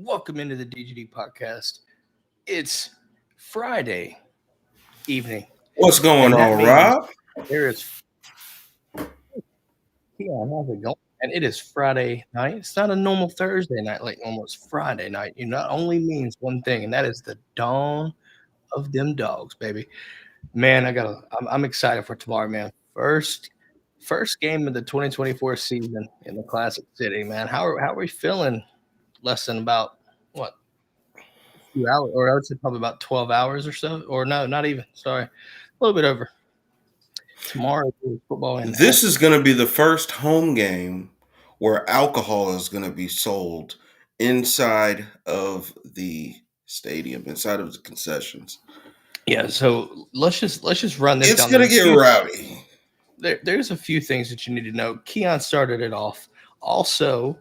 Welcome into the DGD Podcast. It's Friday evening, What's going and that on, means Rob? there is how's it going? And it is Friday night. It's not a normal Thursday night like normal. It's Friday night. It not only means one thing, and that is the dawn of them dogs, baby. Man, I'm excited for tomorrow, man. First game of the 2024 season in the Classic City, man. How are we feeling? Less than about what? Few hours, or I would say probably about 12 hours or so, or no, not even. Sorry, a little bit over. Tomorrow is football in This is going to be the first home game where alcohol is going to be sold inside of the stadium, inside of the concessions. yeah. So let's just run this It's down. going to get rowdy. There's a few things that you need to know. Keon started it off. Also,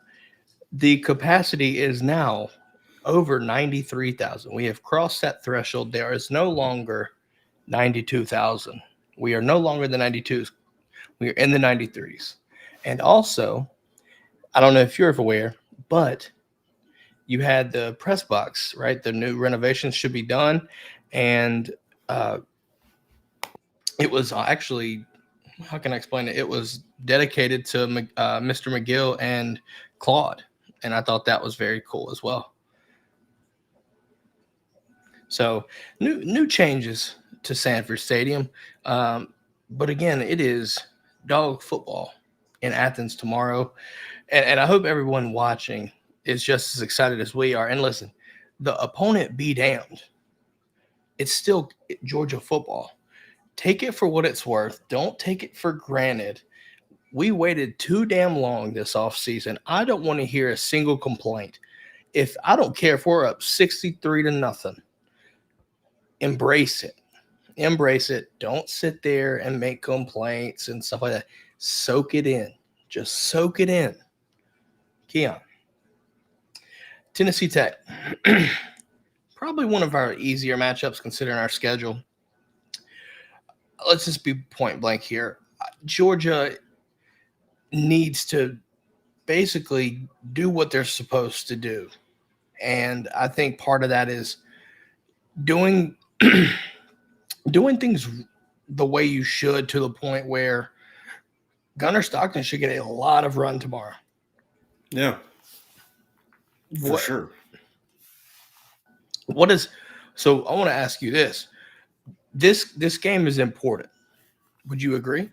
the capacity is now over 93,000. We have crossed that threshold. There is no longer 92,000. We are no longer the 92s. We are in the 93s. And also, I don't know if you're aware, but you had the press box, right? The new renovations should be done. And it was actually, how can I explain it? It was dedicated to Mr. McGill and Claude. And I thought that was very cool as well. So new changes to Sanford Stadium. But again, it is dog football in Athens tomorrow. And I hope everyone watching is just as excited as we are. And listen, the opponent be damned. It's still Georgia football. Take it for what it's worth. Don't take it for granted. We waited too damn long this offseason. I don't want to hear a single complaint. I don't care if we're up 63-0. Embrace it. Embrace it. Don't sit there and make complaints and stuff like that. Soak it in. Just soak it in. Keon. Tennessee Tech. Probably one of our easier matchups considering our schedule. Let's just be point blank here. Georgia needs to basically do what they're supposed to do. And I think part of that is doing things the way you should, to the point where Gunnar Stockton should get a lot of run tomorrow. Yeah, for sure. So I want to ask you this. This game is important. Would you agree?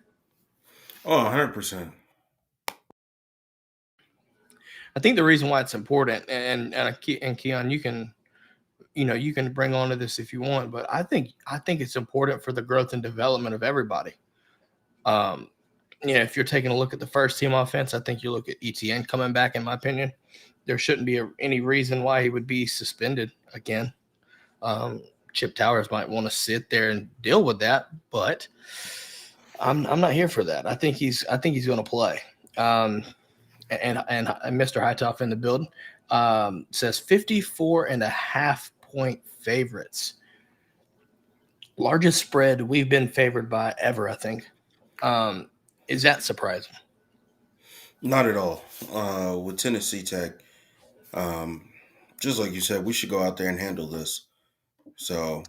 Oh, 100%. I think the reason why it's important, and Keon, you can bring on to this if you want, but I think it's important for the growth and development of everybody. If you're taking a look at the first team offense, I think you look at ETN coming back. In my opinion, there shouldn't be any reason why he would be suspended again. Chip Towers might want to sit there and deal with that, but I'm not here for that. I think he's going to play. And Mr. Hytoff in the building says 54.5-point favorites. Largest spread we've been favored by ever, I think. Is that surprising? Not at all. With Tennessee Tech, just like you said, we should go out there and handle this. So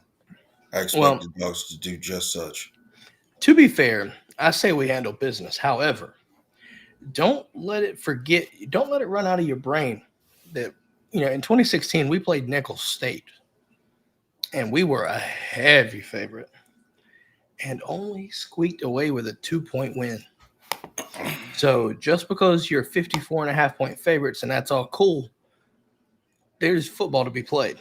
I expect the Dogs to do just such. To be fair, I say we handle business. However, don't let it run out of your brain that, in 2016, we played Nicholls State, and we were a heavy favorite and only squeaked away with a 2-point win. So just because you're 54.5-point favorites and that's all cool, there's football to be played.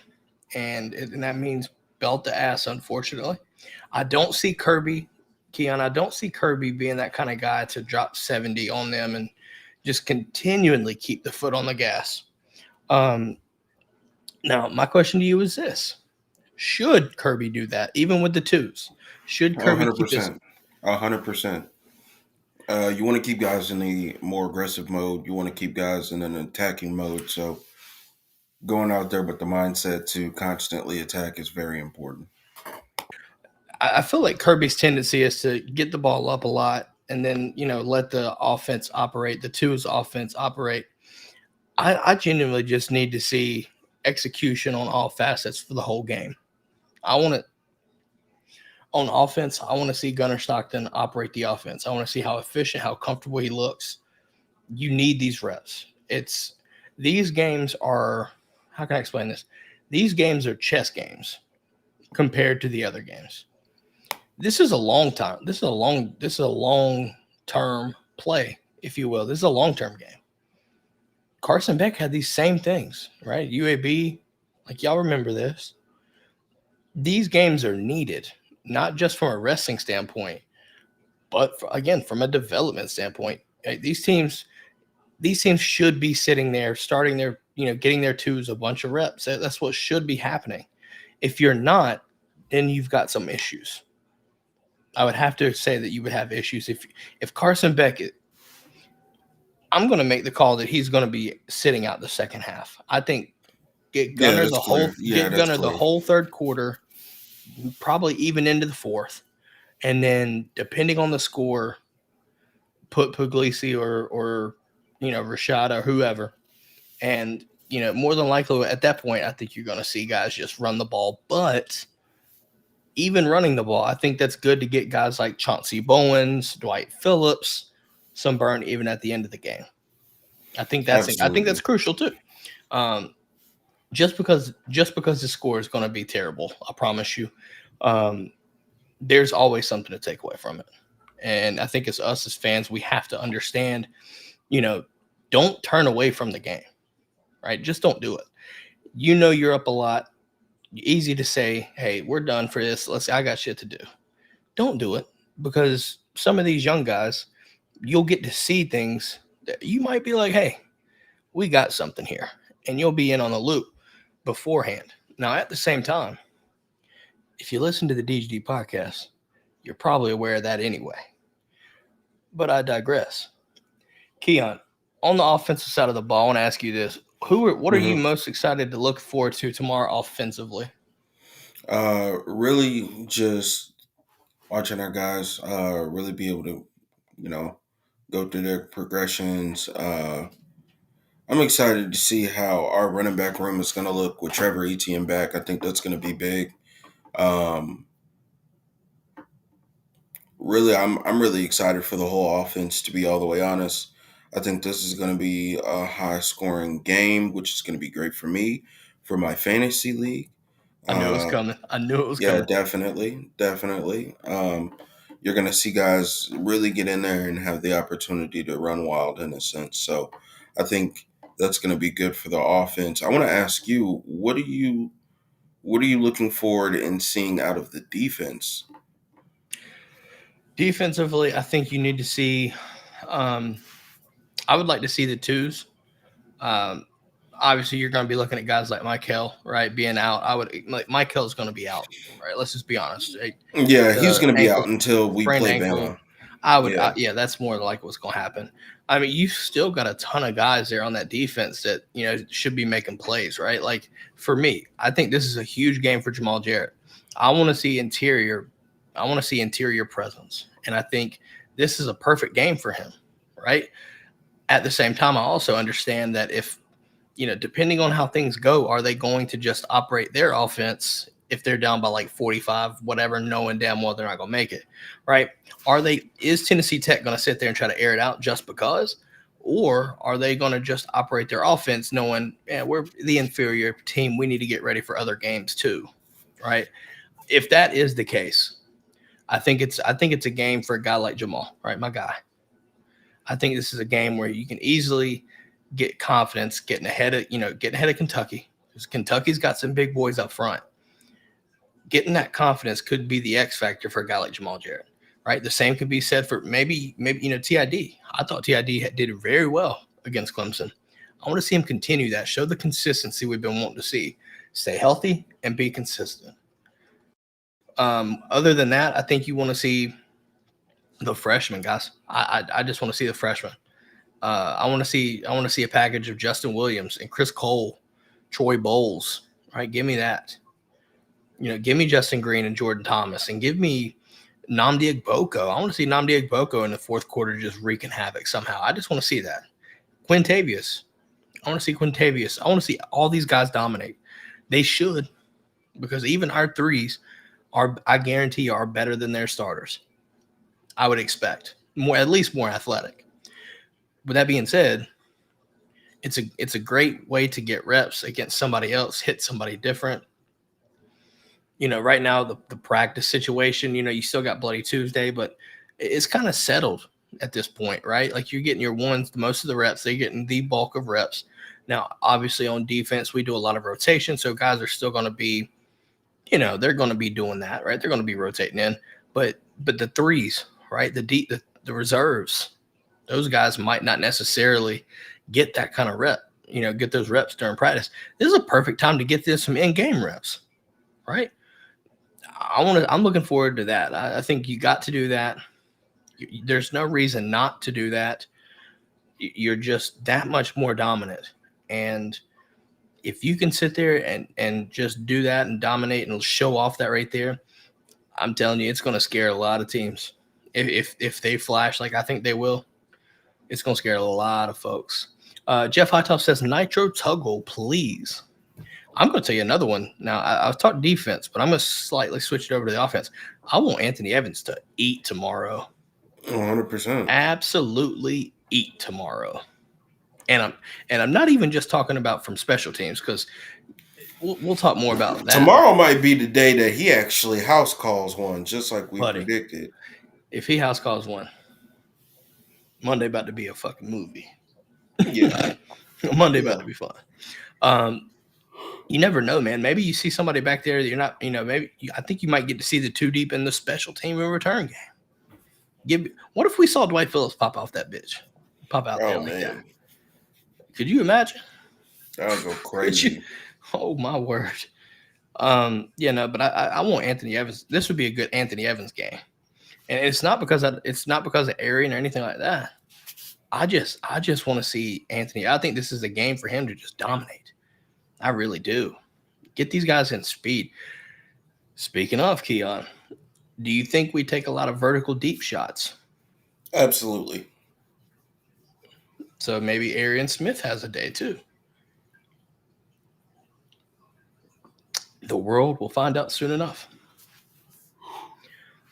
And that means belt to ass, unfortunately. I don't see Kirby being that kind of guy to drop 70 on them and just continually keep the foot on the gas. Now, my question to you is this. Should Kirby do that, even with the twos? Should Kirby 100%. keep this? 100%. You want to keep guys in the more aggressive mode. You want to keep guys in an attacking mode. So going out there with the mindset to constantly attack is very important. I feel like Kirby's tendency is to get the ball up a lot and then, let the offense operate, the twos offense operate. I genuinely just need to see execution on all facets for the whole game. I want to on offense. I want to see Gunnar Stockton operate the offense. I want to see how efficient, how comfortable he looks. You need these reps. These games are, how can I explain this? These games are chess games compared to the other games. This is a long time. This is a long-term play, if you will. This is a long-term game. Carson Beck had these same things, right? UAB, like y'all remember this. These games are needed, not just from a wrestling standpoint, but again, from a development standpoint. These teams should be sitting there, starting their, getting their twos a bunch of reps. That's what should be happening. If you're not, then you've got some issues. I would have to say that you would have issues if Carson Beck. I'm going to make the call that he's going to be sitting out the second half. I think get Gunner the whole third quarter, probably even into the fourth, and then depending on the score, put Puglisi or Rashad or whoever, and more than likely at that point, I think you're going to see guys just run the ball, but. Even running the ball, I think that's good to get guys like Chauncey Bowens, Dwight Phillips, some burn even at the end of the game. I think that's crucial too. Just because the score is going to be terrible, I promise you, there's always something to take away from it. And I think it's us as fans, we have to understand, don't turn away from the game, right? Just don't do it. You're up a lot. Easy to say, hey, we're done for this. I got shit to do. Don't do it, because some of these young guys, you'll get to see things that you might be like, hey, we got something here. And you'll be in on the loop beforehand. Now, at the same time, if you listen to the DGD podcast, you're probably aware of that anyway. But I digress. Keon, on the offensive side of the ball, I want to ask you this. What are you most excited to look forward to tomorrow offensively? Really just watching our guys really be able to, go through their progressions. I'm excited to see how our running back room is going to look with Trevor Etienne back. I think that's going to be big. Really, I'm really excited for the whole offense, to be all the way honest. I think this is going to be a high-scoring game, which is going to be great for me, for my fantasy league. I knew it was coming. Yeah, definitely. You're going to see guys really get in there and have the opportunity to run wild in a sense. So I think that's going to be good for the offense. I want to ask you, what are you looking forward in seeing out of the defense? Defensively, I think you need to see I would like to see the twos. Obviously, you're going to be looking at guys like Michael, right, being out. Michael's going to be out, right? Let's just be honest. Right? Yeah, he's going to be out until we play Bama. That's more like what's going to happen. I mean, you've still got a ton of guys there on that defense that should be making plays, right? Like for me, I think this is a huge game for Jamal Jarrett. I want to see interior presence, and I think this is a perfect game for him, right? At the same time, I also understand that if, depending on how things go, are they going to just operate their offense if they're down by like 45, whatever, knowing damn well they're not going to make it, right? Is Tennessee Tech going to sit there and try to air it out just because? Or are they going to just operate their offense knowing, we're the inferior team, we need to get ready for other games too, right? If that is the case, I think it's a game for a guy like Jamal, right? My guy. I think this is a game where you can easily get confidence getting ahead of Kentucky, because Kentucky's got some big boys up front. Getting that confidence could be the X factor for a guy like Jamal Jarrett, right? The same could be said for maybe TID. I thought TID did very well against Clemson. I want to see him continue that, show the consistency we've been wanting to see, stay healthy and be consistent. Other than that, I think you want to see the freshmen, guys. I just want to see the freshmen. I want to see a package of Justin Williams and Chris Cole, Troy Bowles. Right, give me that. Give me Justin Green and Jordan Thomas, and give me Nnamdi Ogboko. I want to see Nnamdi Ogboko in the fourth quarter just wreaking havoc somehow. I just want to see that. Quintavious. I want to see Quintavious. I want to see all these guys dominate. They should, because even our threes are, I guarantee, are better than their starters. I would expect more, at least more athletic. With that being said, it's a great way to get reps against somebody else, hit somebody different. Right now the practice situation, you still got Bloody Tuesday, but it's kind of settled at this point, right? Like you're getting your ones, most of the reps, they're getting the bulk of reps. Now, obviously on defense, we do a lot of rotation, so guys are still going to be, they're going to be doing that, right? They're going to be rotating in, but the threes, right? The reserves, those guys might not necessarily get that kind of rep, get those reps during practice. This is a perfect time to get this some in-game reps, right? I'm looking forward to that. I think you got to do that. There's no reason not to do that. You're just that much more dominant. And if you can sit there and just do that and dominate and show off that right there, I'm telling you, it's going to scare a lot of teams. If they flash like I think they will, it's going to scare a lot of folks. Jeff Hytoff says, Nitro Tuggle, please. I'm going to tell you another one. Now, I've talked defense, but I'm going to slightly switch it over to the offense. I want Anthony Evans to eat tomorrow. 100%. Absolutely eat tomorrow. And I'm not even just talking about from special teams, because we'll talk more about that. Tomorrow might be the day that he actually house calls one, just like we predicted. If he house calls one, Monday about to be a fucking movie. Yeah. Monday about to be fun. You never know, man. Maybe you see somebody back there that you're not, I think you might get to see the two deep in the special team and return game. What if we saw Dwight Phillips pop off that bitch? Pop out there like that. Could you imagine? That would go crazy. Oh, my word. But I want Anthony Evans. This would be a good Anthony Evans game. And it's not because of Arian or anything like that. I just want to see Anthony. I think this is a game for him to just dominate. I really do. Get these guys in speed. Speaking of, Keon, do you think we take a lot of vertical deep shots? Absolutely. So maybe Arian Smith has a day too. The world will find out soon enough.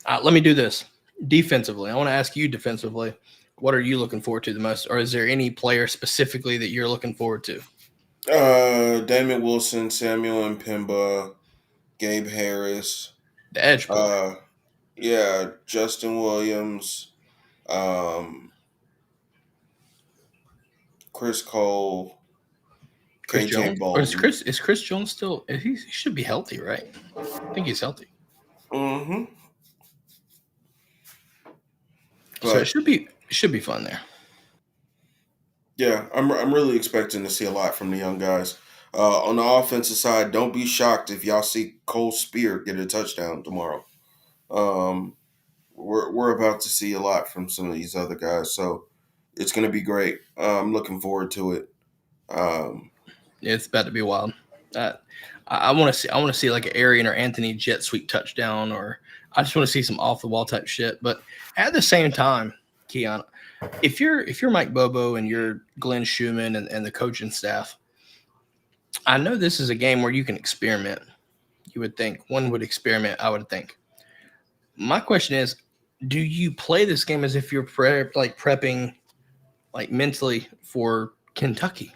Let me do this. Defensively, I want to ask you defensively, what are you looking forward to the most? Or is there any player specifically that you're looking forward to? Damon Wilson, Samuel Mpemba, Gabe Harris. The edge player. Yeah, Justin Williams, Chris Cole, Chris KJ Jones? Bolden. Or is Chris Jones still – he should be healthy, right? I think he's healthy. Mm-hmm. So it should be fun there. Yeah, I'm really expecting to see a lot from the young guys. On the offensive side, don't be shocked if y'all see Cole Spear get a touchdown tomorrow. We're about to see a lot from some of these other guys, so it's going to be great. I'm looking forward to it. It's about to be wild. I want to see like an Arian or Anthony jet sweep touchdown, or I just want to see some off the wall type shit. But at the same time, Keon, if you're Mike Bobo and you're Glenn Schumann and the coaching staff, I know this is a game where you can experiment. You would think one would experiment. I would think. My question is, do you play this game as if you're prepping, like mentally for Kentucky?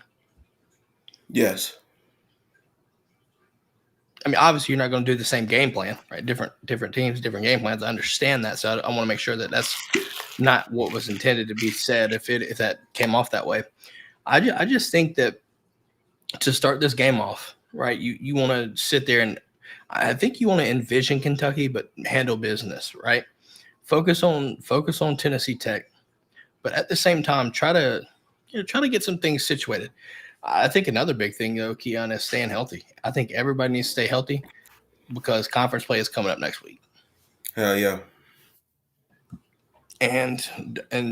Yes. I mean, obviously, you're not going to do the same game plan, right? Different teams, different game plans. I understand that, so I want to make sure that that's not what was intended to be said. If that came off that way, I just think that to start this game off, right? You want to sit there and I think you want to envision Kentucky, but handle business, right? Focus on Tennessee Tech, but at the same time, try to get some things situated. I think another big thing, though, Keon, is staying healthy. I think everybody needs to stay healthy because conference play is coming up next week. Hell yeah. And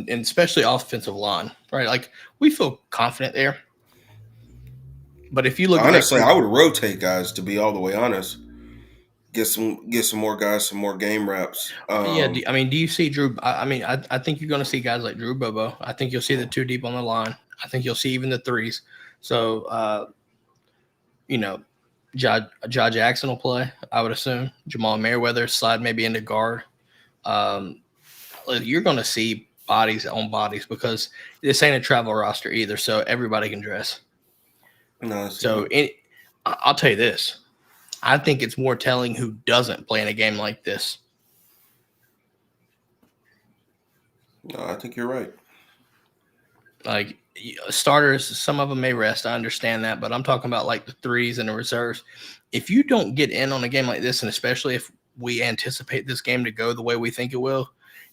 especially offensive line, right? Like, we feel confident there. But if you look honestly, I would rotate guys, to be all the way honest. Get some more guys, some more game reps. Do you see Drew? I think you're going to see guys like Drew Bobo. I think you'll see the two deep on the line. I think you'll see even the threes. So, you know, Ja Jackson will play, I would assume. Jamal Merriweather slide maybe into guard. Um, you're going to see bodies on bodies because this ain't a travel roster either, so everybody can dress. No, So I'll tell you this. I think it's more telling who doesn't play in a game like this. no, I think you're right. Like starters, some of them may rest. I understand that, but I'm talking about like the threes and the reserves. If you don't get in on a game like this, and especially if we anticipate this game to go the way we think it will,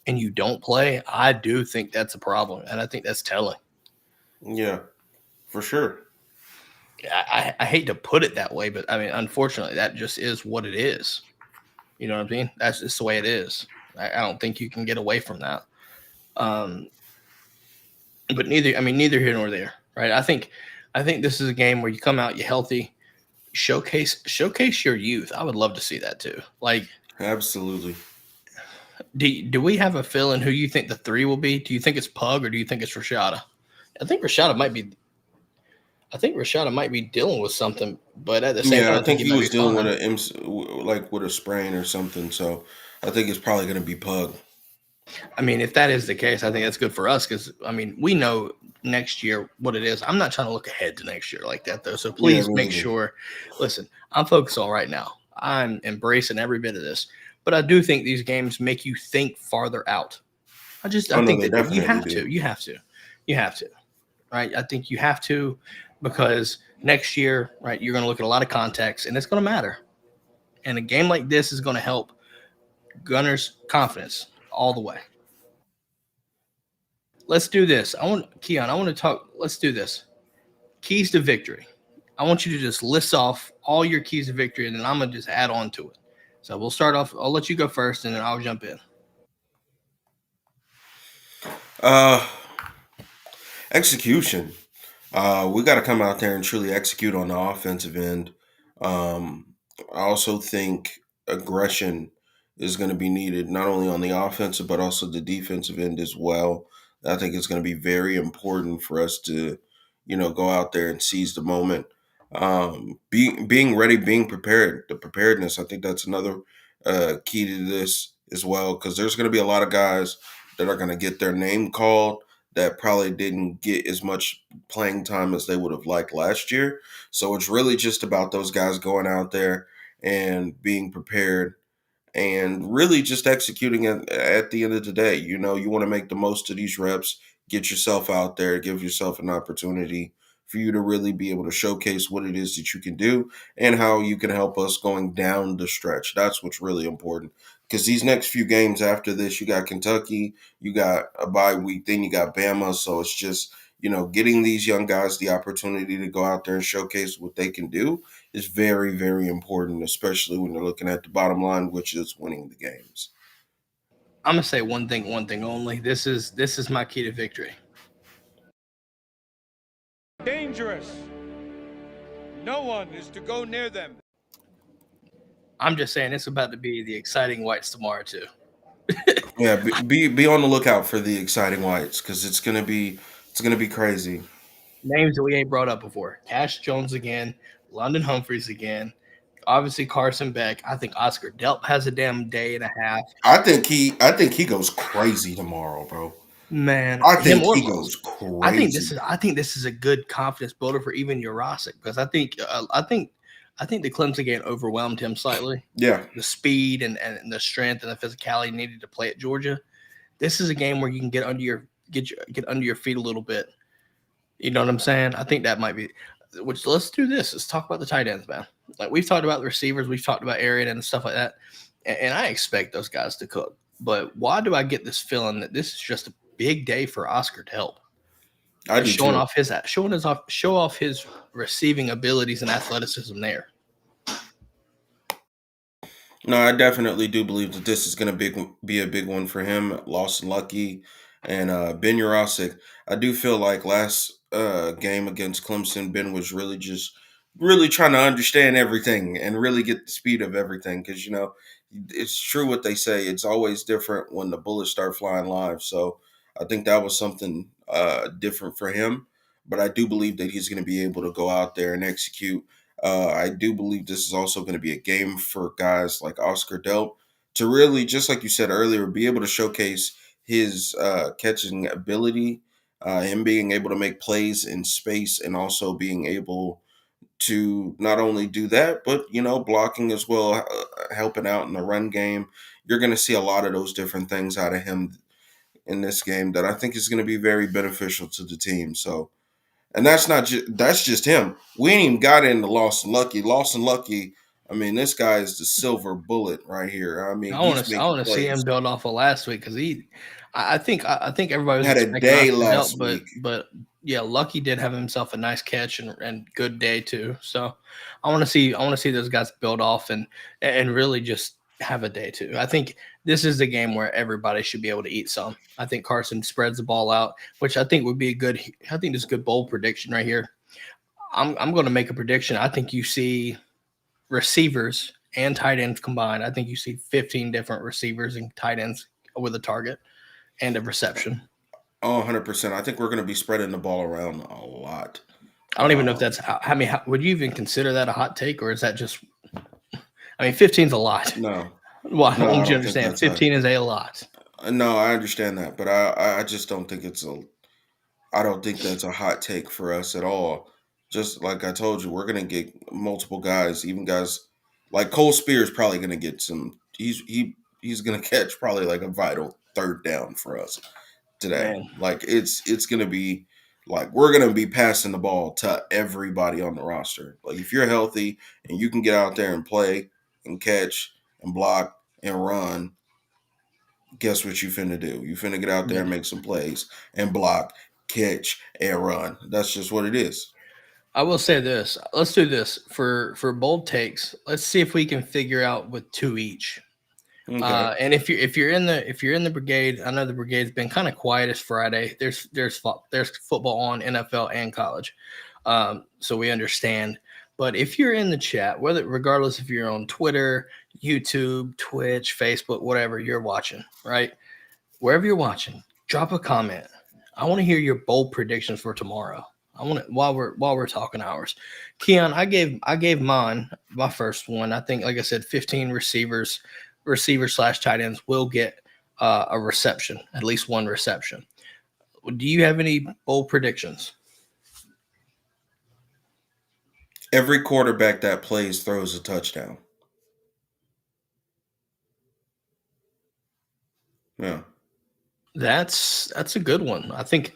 and you don't play, I do think that's a problem, and I think that's telling. Yeah, for sure. I hate to put it that way, but I mean, unfortunately, that just is what it is. You know what I mean? That's just the way it is. I don't think you can get away from that. Um, but neither here nor there, right? I think this is a game where you come out, you're healthy, showcase your youth. I would love to see that too. Like, Absolutely. do we have a feeling who you think the three will be? Do you think it's Pug or do you think it's Rashada? I think Rashada might be. I think Rashada might be dealing with something, but at the same time, Yeah, I I think think he he might be was dealing with fine. like with a sprain or something. So I think it's probably going to be Pug. I mean, if that is the case, I think that's good for us because I mean we know next year what it is. I'm not trying to look ahead to next year like that though. So Yeah, please me make either. sure. Listen, I'm focused on right now. I'm embracing every bit of this, but I do think these games make you think farther out. I Oh no, think they that you definitely have do. to, you have to, you have to, right? I think you have to because next year, right, you're going to look at a lot of context and it's going to matter. And a game like this is going to help Gunner's confidence all the way. Let's do this. I want to talk. Let's do this. Keys to victory. I want you to just list off all your keys to victory, and then I'm gonna just add on to it. So we'll start off. I'll let you go first, and then I'll jump in. Uh, Execution. We got to come out there and truly execute on the offensive end. Um, I also think aggression is going to be needed, not only on the offensive, but also the defensive end as well. I think it's going to be very important for us to, go out there and seize the moment. Being ready, being prepared, the preparedness. I think that's another key to this as well, because there's going to be a lot of guys that are going to get their name called that probably didn't get as much playing time as they would have liked last year. So it's really just about those guys going out there and being prepared and really just executing it at the end of the day. You want to make the most of these reps, get yourself out there, give yourself an opportunity for you to really be able to showcase what it is that you can do and how you can help us going down the stretch. That's what's really important because these next few games after this, you got Kentucky, you got a bye week, then you got Bama. So it's just, getting these young guys the opportunity to go out there and showcase what they can do is very, very important, especially when they're looking at the bottom line, which is winning the games. I'm gonna say one thing only. This is my key to victory. Dangerous. No one is to go near them. I'm just saying it's about to be the exciting whites tomorrow too. Yeah, be on the lookout for the exciting whites because it's gonna be crazy. Names that we ain't brought up before: Cash Jones again, London Humphreys again. Obviously Carson Beck. I think Oscar Delp has a damn day and a half. I think he goes crazy tomorrow, bro. Man, I him think or he Los. goes crazy. I think this is a good confidence builder for even Jurasic because I think the Clemson game overwhelmed him slightly. Yeah, The speed and the strength and the physicality needed to play at Georgia. This is a game where you can get under your feet a little bit. You know what I'm saying? I think that might be. Which let's do this. Let's talk about the tight ends, man. Like we've talked about the receivers, we've talked about Arian and stuff like that, and I expect those guys to cook. But why do I get this feeling that this is just a big day for Oscar to help? I do too. Show off his receiving abilities and athleticism there. No, I definitely do believe that this is going to be a big one for him. Lawson Lucky and Ben Urasic. I do feel like last game against Clemson, Ben was really just really trying to understand everything and really get the speed of everything because it's true what they say. It's always different when the bullets start flying live. So I think that was something different for him. but I do believe that he's going to be able to go out there and execute. I do believe this is also going to be a game for guys like Oscar Delp to really, just like you said earlier, be able to showcase his catching ability, him being able to make plays in space, and also being able to not only do that, but blocking as well, helping out in the run game. You're going to see a lot of those different things out of him in this game that I think is going to be very beneficial to the team. So, and that's just him. We ain't even got into Lawson Lucky. Lawson Lucky, I mean, this guy is the silver bullet right here. I mean, I want to see him build off of last week because I think everybody was had a expecting day Oscar last Delp, week. but yeah, Lucky did have himself a nice catch and good day too. So I want to see those guys build off and really just have a day too. I think this is the game where everybody should be able to eat some. I think Carson spreads the ball out, which I think would be I think this is a good bold prediction right here. I'm going to make a prediction. I think you see receivers and tight ends combined. I think you see 15 different receivers and tight ends with a target and a reception. Oh, 100%. I think we're going to be spreading the ball around a lot. I don't even know if that's would you even consider that a hot take, or is that just, 15 is a lot. No. Why No, I don't you don't think understand? that's 15 is a lot. No, I understand that, but I just don't think I don't think that's a hot take for us at all. Just like I told you, we're going to get multiple guys, even guys like Cole Spears probably going to get some. He's going to catch probably like a vital third down for us today. Man. Like it's going to be like we're going to be passing the ball to everybody on the roster. Like if you're healthy and you can get out there and play and catch and block and run, guess what you finna do? You finna get out there and make some plays and block, catch, and run. That's just what it is. I will say this. Let's do this for bold takes. Let's see if we can figure out with two each. Okay. And if you're in the brigade, I know the brigade's been kind of quiet as Friday. There's football on, NFL and college, so we understand. But if you're in the chat, regardless if you're on Twitter, YouTube, Twitch, Facebook, whatever you're watching, right? Wherever you're watching, drop a comment. I want to hear your bold predictions for tomorrow. I want to while we're talking ours. Keon, I gave mine, my first one. I think, like I said, 15 receivers / tight ends will get a reception, at least one reception. Do you have any bold predictions? Every quarterback that plays throws a touchdown. Yeah. That's a good one. I think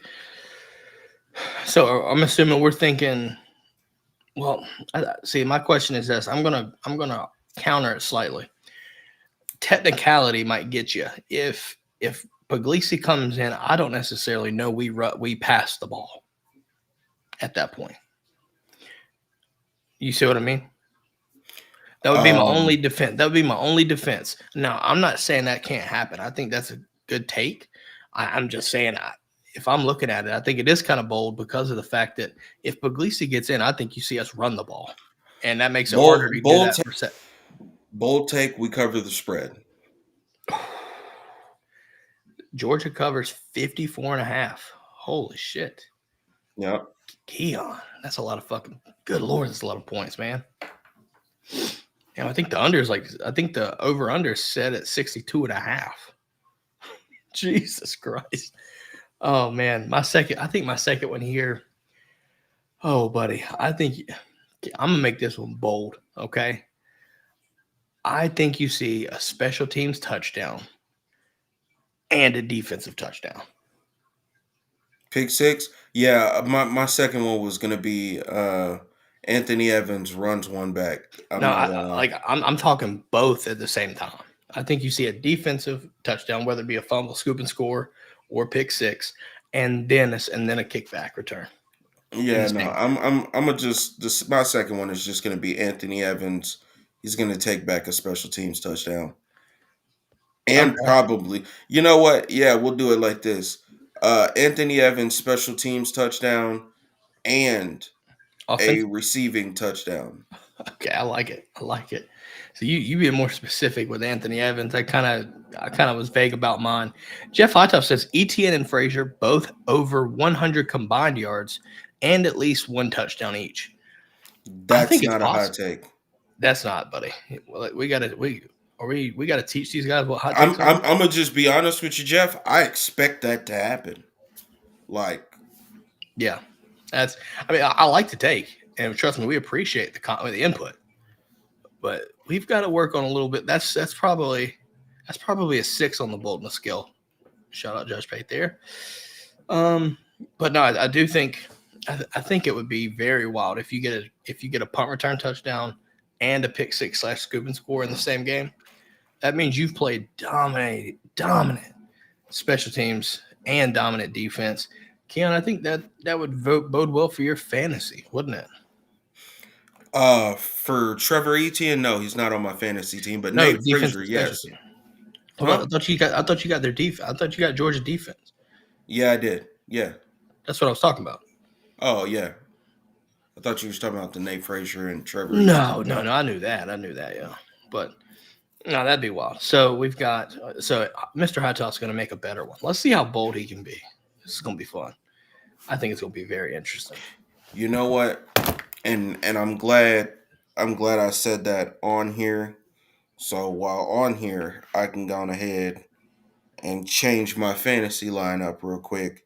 so. I'm assuming we're thinking. Well, see, my question is this. I'm gonna counter it slightly. Technicality might get you. If Puglisi comes in, I don't necessarily know we pass the ball at that point. You see what I mean? That would be my only defense. That would be my only defense. Now, I'm not saying that can't happen. I think that's a good take. I'm just saying, if I'm looking at it, I think it is kind of bold because of the fact that if Puglisi gets in, I think you see us run the ball, and that makes it harder to do that. Bold take, we cover the spread. Georgia covers 54.5. Holy shit. Yep. Keon, that's a lot of fucking – good Lord, that's a lot of points, man. And I think the over-under is set at 62.5. Jesus Christ. Oh, man. My second one here. Oh, buddy. I'm going to make this one bold, okay? I think you see a special teams touchdown and a defensive touchdown. Pick six? Yeah, my second one was going to be Anthony Evans runs one back. I'm talking both at the same time. I think you see a defensive touchdown, whether it be a fumble, scoop and score, or pick six, and then a kickback return. Yeah, no, I'm gonna just my second one is just gonna be Anthony Evans. He's gonna take back a special teams touchdown, and probably, you know what? Yeah, we'll do it like this: Anthony Evans special teams touchdown and a receiving touchdown. Okay, I like it. So you being more specific with Anthony Evans. I kind of was vague about mine. Jeff Hytoff says ETN and Frazier both over 100 combined yards. and at least one touchdown each. That's think it's not a hot possible. take. That's not, buddy. We gotta teach these guys what hot I'm takes I'm, are. I'm gonna just be honest with you, Jeff. I expect that to happen. Like, Yeah, I like to take, and trust me, we appreciate the input, but we've got to work on a little bit. That's probably a 6 on the boldness scale. Shout out Judge Pate there. But no, I do think I think it would be very wild if you get a punt return touchdown and a pick six / scoop and score in the same game. That means you've played dominant special teams and dominant defense. Keon, I think that would bode well for your fantasy, wouldn't it? for Trevor Etienne, no, he's not on my fantasy team. But No, Nate defense Frazier, and special yes. team. Huh? I thought you got their defense. I thought you got Georgia defense. Yeah, I did. Yeah. That's what I was talking about. Oh, yeah. I thought you were talking about the Nate Frazier and Trevor. No. I knew that. Yeah. But no, that'd be wild. So we've got Mr. Hytoff's going to make a better one. Let's see how bold he can be. This is going to be fun. I think it's going to be very interesting. You know what? And I'm glad I said that on here. So while on here, I can go on ahead and change my fantasy lineup real quick.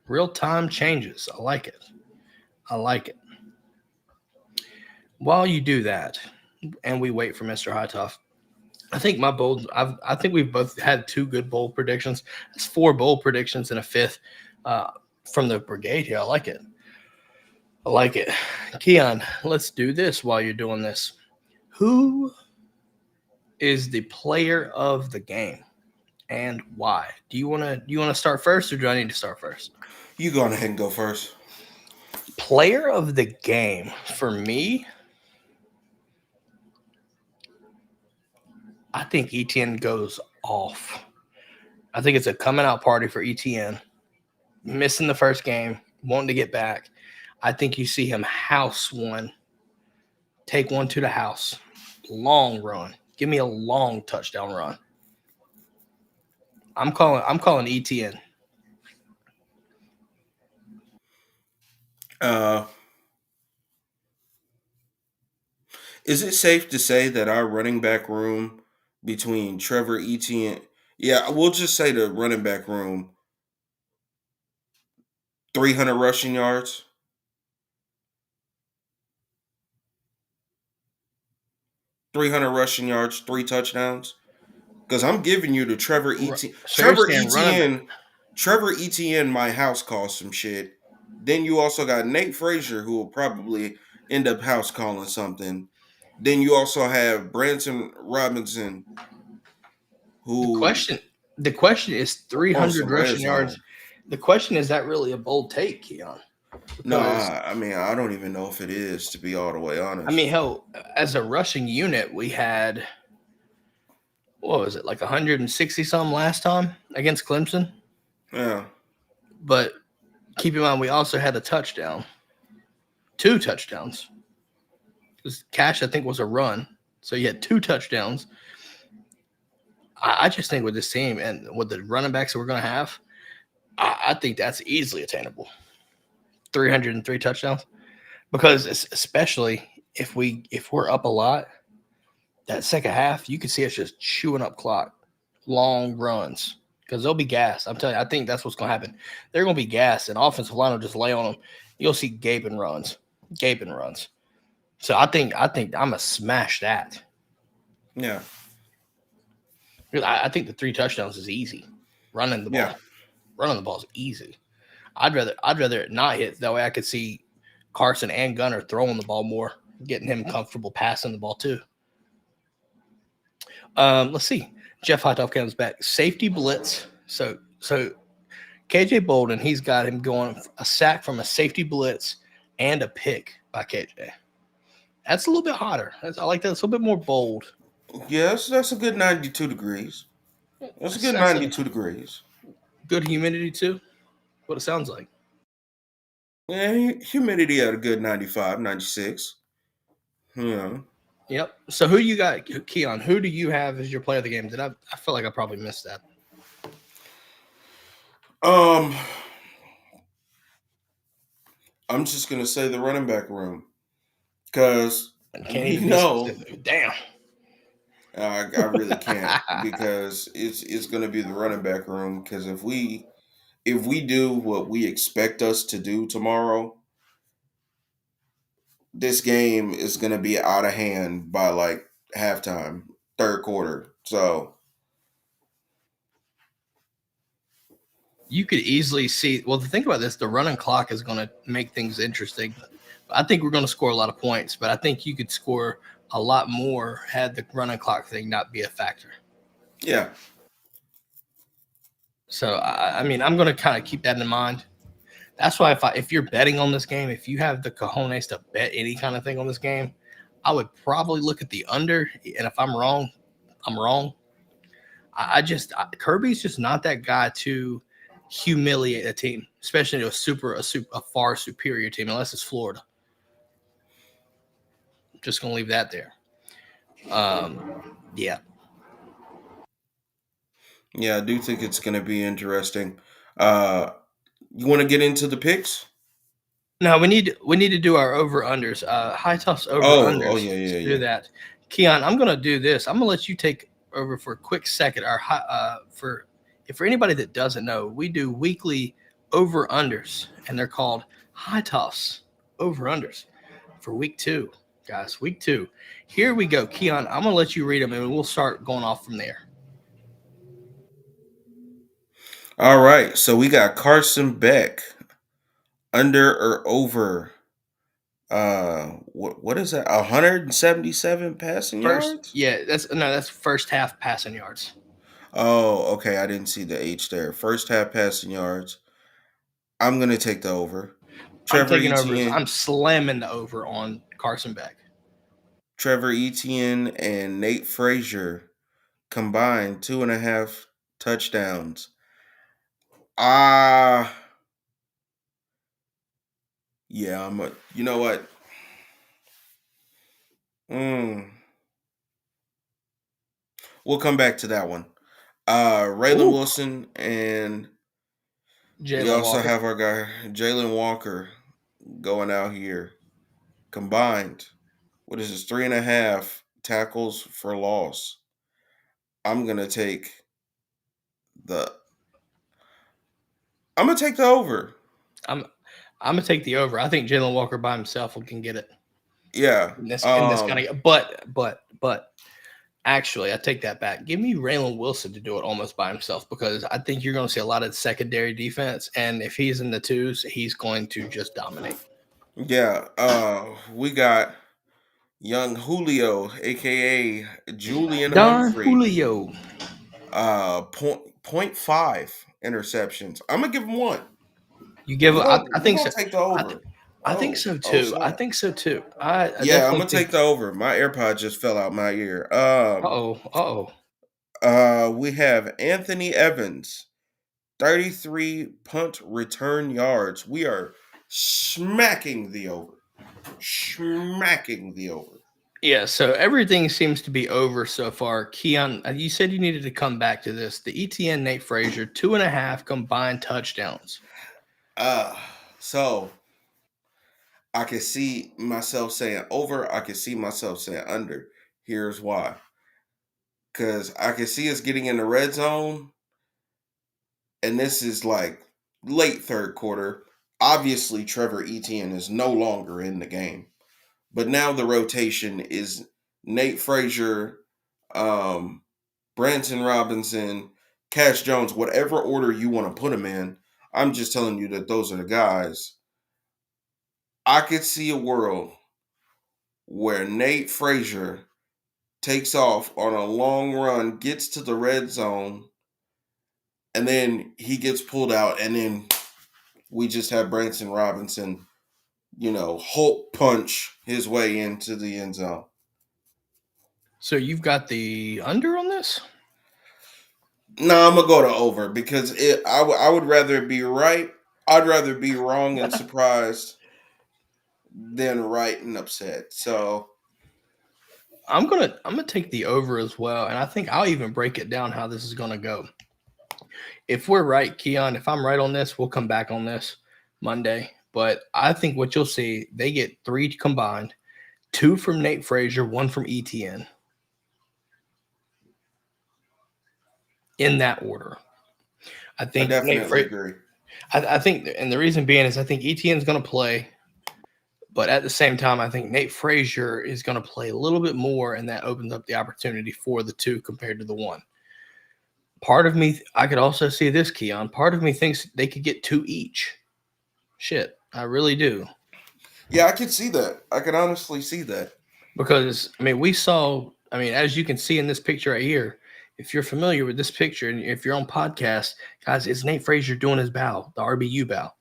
Real time changes. I like it. While you do that, and we wait for Mr. Hytoff, I think I think we've both had 2 good bold predictions. It's 4 bold predictions and a 5th from the brigade here. I like it. Keon, let's do this while you're doing this. Who is the player of the game and why? Do you want to start first, or do I need to start first? You go on ahead and go first. Player of the game for me, I think Etienne goes off. I think it's a coming out party for Etienne. Missing the first game, wanting to get back. I think you see him house one, take one to the house, long run. Give me a long touchdown run. I'm calling Etienne. Is it safe to say that our running back room between Trevor Etienne, yeah, we'll just say the running back room, 300 rushing yards? 300 rushing yards, 3 touchdowns? Because I'm giving you the Trevor Etienne. Trevor Etienne, my house calls some shit. Then you also got Nate Frazier, who will probably end up house calling something. Then you also have Branson Robinson, who the question is 300 rushing yards. The question is that really a bold take, Keon? No, I mean, I don't even know if it is, to be all the way honest. I mean, hell, as a rushing unit, we had, what was it, like 160 something last time against Clemson? Yeah. But keep in mind, we also had a touchdown, 2 touchdowns. Because Cash, I think, was a run. So you had 2 touchdowns. I just think with this team and with the running backs that we're going to have, I think that's easily attainable. 303 touchdowns. Because especially if we're up a lot, that second half, you can see us just chewing up clock, long runs, because they'll be gassed. I'm telling you, I think that's what's going to happen. They're going to be gassed, and offensive line will just lay on them. You'll see gaping runs. So I think I'm gonna smash that. Yeah. I think the 3 touchdowns is easy. Running the ball is easy. I'd rather it not hit. That way I could see Carson and Gunner throwing the ball more, getting him comfortable passing the ball too. Let's see. Jeff Hytoff comes back. Safety blitz. So KJ Bolden, he's got him going a sack from a safety blitz and a pick by KJ. That's a little bit hotter. I like that. It's a little bit more bold. Yes, that's a good 92 degrees. That's a good 92 degrees. Good humidity too. What it sounds like. Yeah, humidity at a good 95, 96. Yeah. Yep. So who you got, Keon? Who do you have as your player of the game? I feel like I probably missed that. I'm just gonna say the running back room because Can't we even be know. specific. Damn. I really can't because it's gonna be the running back room. Because if we do what we expect us to do tomorrow, this game is gonna be out of hand by like halftime, third quarter. So You could easily see. Well, the thing about this, the running clock is going to make things interesting. I think we're going to score a lot of points, but I think you could score a lot more had the running clock thing not be a factor. yeah, So, I mean, I'm going to kind of keep that in mind. That's why if you're betting on this game, if you have the cojones to bet any kind of thing on this game, I would probably look at the under. And if I'm wrong, I'm wrong. Kirby's just not that guy to humiliate a team, especially a far superior team, unless it's Florida. I'm just gonna leave that there. Yeah. yeah, I do think it's gonna be interesting. You want to get into the picks? No, we need to do our over unders. Hytoff's over Oh, unders. yeah, Let's yeah, do yeah. that. Keon, I'm gonna do this. I'm gonna let you take over for a quick second. For anybody that doesn't know, we do weekly over unders, and they're called Hytoff's over unders for week 2, guys. Week 2. Here we go, Keon. I'm gonna let you read them, and we'll start going off from there. All right, so we got Carson Beck under or over. What is that? 177 passing yards? That's first half passing yards. Oh, okay. I didn't see the H there. First half passing yards. I'm gonna take the over. I'm Trevor taking over. Etienne, I'm slamming the over on Carson Beck. Trevor Etienne, and Nate Frazier combined 2.5 touchdowns. Ah, yeah. You know what? Mm, we'll come back to that one. Raylan Ooh. Wilson, and we Jalen also Walker. have our guy Jalen Walker going out here combined. What is this? 3.5 tackles for loss. I'm gonna take the. I'm gonna take the over. I'm gonna take the over. I think Jalen Walker by himself can get it Yeah. in this kind of. But actually, I take that back. Give me Raylan Wilson to do it almost by himself because I think you're going to see a lot of secondary defense, and if he's in the twos, he's going to just dominate. Yeah. We got young Julio, aka Julian Don Humphrey. Julio. Point 0.5 interceptions. I'm gonna give him one. You give. I We're think gonna so. take the over. I think so Oh, too. I snap. think so too. I Yeah, I'm definitely gonna take the over. My AirPod just fell out my ear. Uh-oh. We have Anthony Evans, 33 punt return yards. We are smacking the over. Smacking the over. Yeah, so everything seems to be over so far. Keon, you said you needed to come back to this. The ETN Nate Frazier, 2.5 combined touchdowns. So I can see myself saying over. I can see myself saying under. Here's why. Because I can see us getting in the red zone, and this is like late third quarter. Obviously, Trevor Etienne is no longer in the game, but now the rotation is Nate Frazier, Branson Robinson, Cash Jones, whatever order you want to put them in. I'm just telling you that those are the guys. I could see a world where Nate Frazier takes off on a long run, gets to the red zone, and then he gets pulled out, and then we just have Branson Robinson, Hulk punch his way into the end zone. So you've got the under on this? No, I'm gonna go to over because I would rather be right. I'd rather be wrong and surprised than right and upset. So I'm gonna take the over as well, and I think I'll even break it down how this is gonna go. If we're right, Keon, if I'm right on this, we'll come back on this Monday. But I think what you'll see, they get 3 combined, 2 from Nate Frazier, 1 from ETN. In that order. I think I definitely agree. I think, and the reason being is I think ETN is going to play, but at the same time, I think Nate Frazier is going to play a little bit more, and that opens up the opportunity for the 2 compared to the 1. Part of me, I could also see this, Keon. Part of me thinks they could get 2 each. Shit, I really do. Yeah, I can see that. I can honestly see that. Because, I mean, as you can see in this picture right here, if you're familiar with this picture and if you're on podcast, guys, it's Nate Frazier doing his bow, the RBU bow.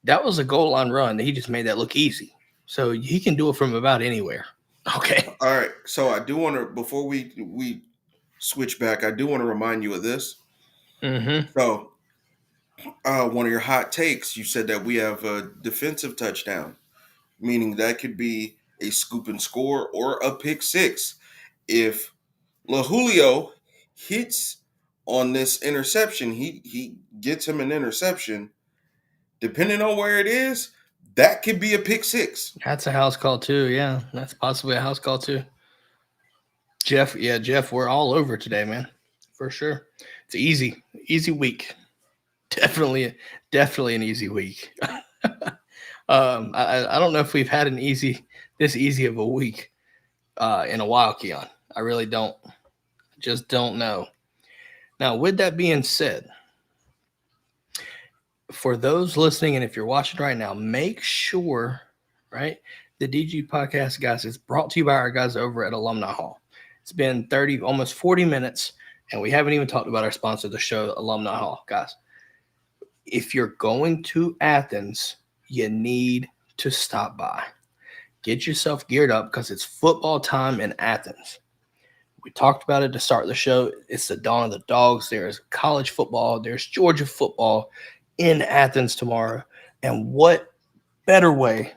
That was a goal line run. He just made that look easy. So he can do it from about anywhere. Okay. All right. So I do want to, before we switch back, I do want to remind you of this. Mm-hmm. So one of your hot takes, you said that we have a defensive touchdown, meaning that could be a scoop and score or a pick 6. If La Julio hits on this interception, he gets him an interception, depending on where it is, that could be a pick 6. That's a house call too. Yeah, that's possibly a house call too. Jeff, we're all over today, man, for sure. It's easy week. Definitely an easy week. I don't know if we've had this easy of a week in a while, Keon. I really don't. Just don't know. Now, with that being said, for those listening, and if you're watching right now, make sure, right, the DG Podcast, guys, is brought to you by our guys over at Alumni Hall. It's been almost 40 minutes, and we haven't even talked about our sponsor of the show, Alumni Hall. Guys, if you're going to Athens, you need to stop by. Get yourself geared up because it's football time in Athens. We talked about it to start the show. It's the dawn of the dogs. There's college football. There's Georgia football in Athens tomorrow. And what better way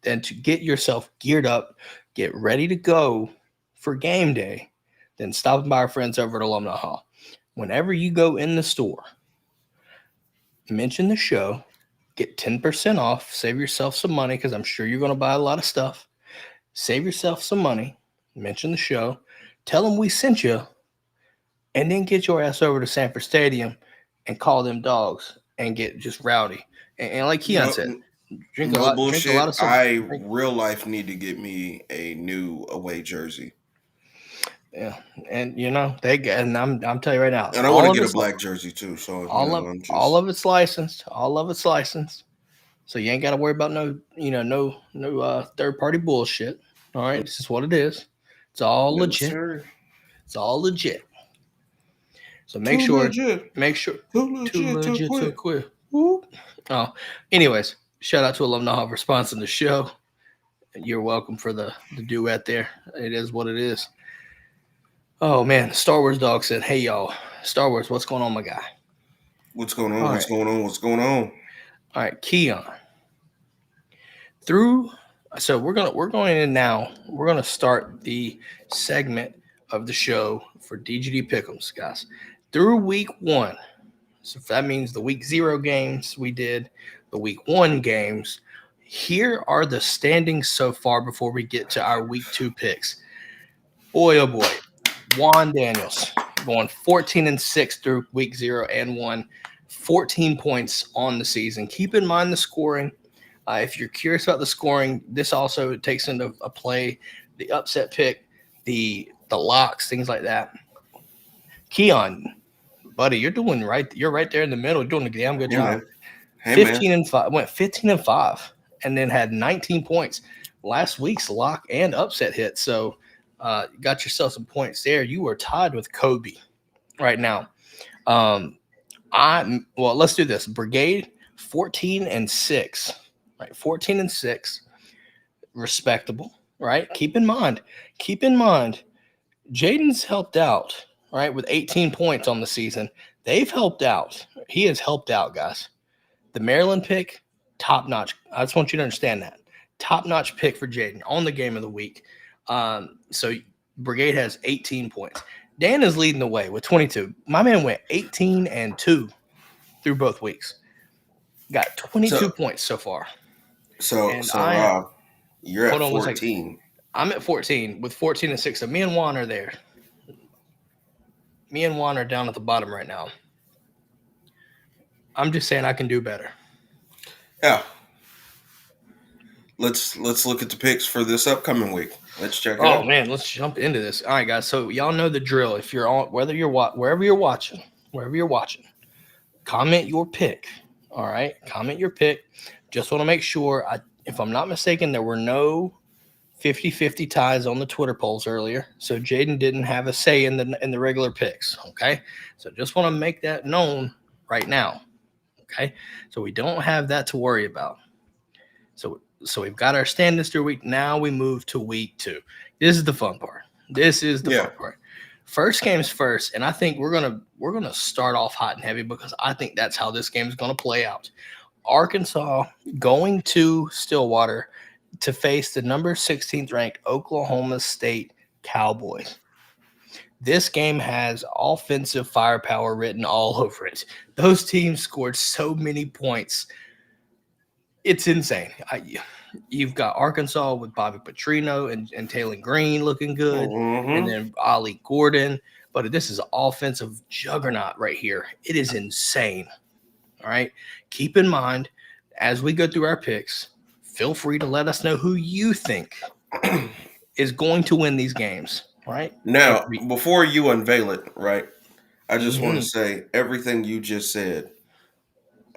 than to get yourself geared up, get ready to go for game day, than stopping by our friends over at Alumni Hall. Whenever you go in the store, mention the show, get 10% off, save yourself some money because I'm sure you're going to buy a lot of stuff. Save yourself some money, mention the show, tell them we sent you, and then get your ass over to Sanford Stadium and call them dogs and get just rowdy. And like Keon said, drink a lot of soda. Real life need to get me a new away jersey. Yeah, and I'm telling you right now, and I want to get a black jersey too. So all of it's licensed. So you ain't got to worry about no third party bullshit. All right, this is what it is. It's all legit. Sir. It's all legit. So Too legit to quit. Oh, anyways, shout out to Alumni Hall for sponsoring the show. You're welcome for the duet there. It is what it is. Oh man, Star Wars Dog said, "Hey y'all, Star Wars, what's going on, my guy? What's going on? What's going on? All right, Keon. So we're going in now. We're gonna start the segment of the show for DGD Pickems, guys. Through week 1, so if that means the week 0 games we did, the week 1 games. Here are the standings so far before we get to our week 2 picks. Boy, oh boy. Juan Daniels going 14-6 through week 0 and 1, 14 points on the season. Keep in mind the scoring. If you're curious about the scoring, this also takes into play the upset pick, the locks, things like that. Keon, buddy, you're doing right. You're right there in the middle, doing a damn good job. Hey, 15-5, went 15-5, and then had 19 points. Last week's lock and upset hit. So. Got yourself some points there. You are tied with Kobe right now. Let's do this. Brigade 14-6, right? 14-6, respectable, right? Keep in mind, Jaden's helped out, right, with 18 points on the season. They've helped out. He has helped out, guys. The Maryland pick, top notch. I just want you to understand that. Top notch pick for Jaden on the game of the week. So Brigade has 18 points. Dan is leading the way with 22. My man went 18-2 through both weeks. Got 22 So points so far. so And so Rob, you're hold at on one second. 14. I'm at 14 with 14 and 6. So me and Juan are there. Me and Juan are down at the bottom right now. I'm just saying I can do better. Yeah. Let's look at the picks for this upcoming week. Let's check it Oh out. man, let's jump into this. All right, guys. So y'all know the drill. If you're on, wherever you're watching, comment your pick. All right, comment your pick. Just want to make sure. If I'm not mistaken, there were no 50-50 ties on the Twitter polls earlier, so Jaden didn't have a say in the regular picks. Okay, so just want to make that known right now. Okay, so we don't have that to worry about. So we've got our standings through week. Now we move to week 2. This is the fun part. Fun part. First game's first, and I think we're gonna start off hot and heavy because I think that's how this game is gonna play out. Arkansas going to Stillwater to face the number 16th ranked Oklahoma State Cowboys. This game has offensive firepower written all over it. Those teams scored so many points. It's insane. You've got Arkansas with Bobby Petrino and Taylor Green looking good, and then Ollie Gordon. But this is an offensive juggernaut right here. It is insane. All right. Keep in mind, as we go through our picks, feel free to let us know who you think is going to win these games. All right. Now, before you unveil it, right, I just want to Mhm. say everything you just said.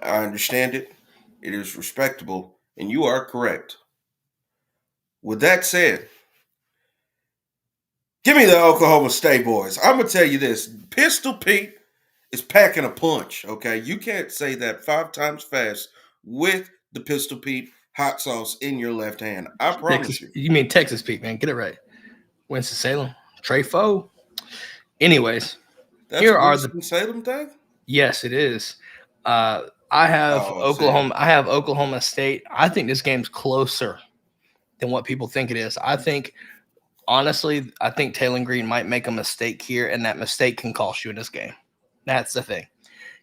I understand it. It is respectable, and you are correct. With that said, give me the Oklahoma State boys. I'm going to tell you this. Pistol Pete is packing a punch, okay? You can't say that 5 times fast with the Pistol Pete hot sauce in your left hand. I promise you. You mean Texas Pete, man. Get it right. Winston-Salem. Trey Foe. Anyways, That's here a are Winston-Salem thing? Yes, it is. I have Oklahoma. I have Oklahoma State. I think this game's closer than what people think it is. Honestly, I think Taylor Green might make a mistake here, and that mistake can cost you in this game. That's the thing.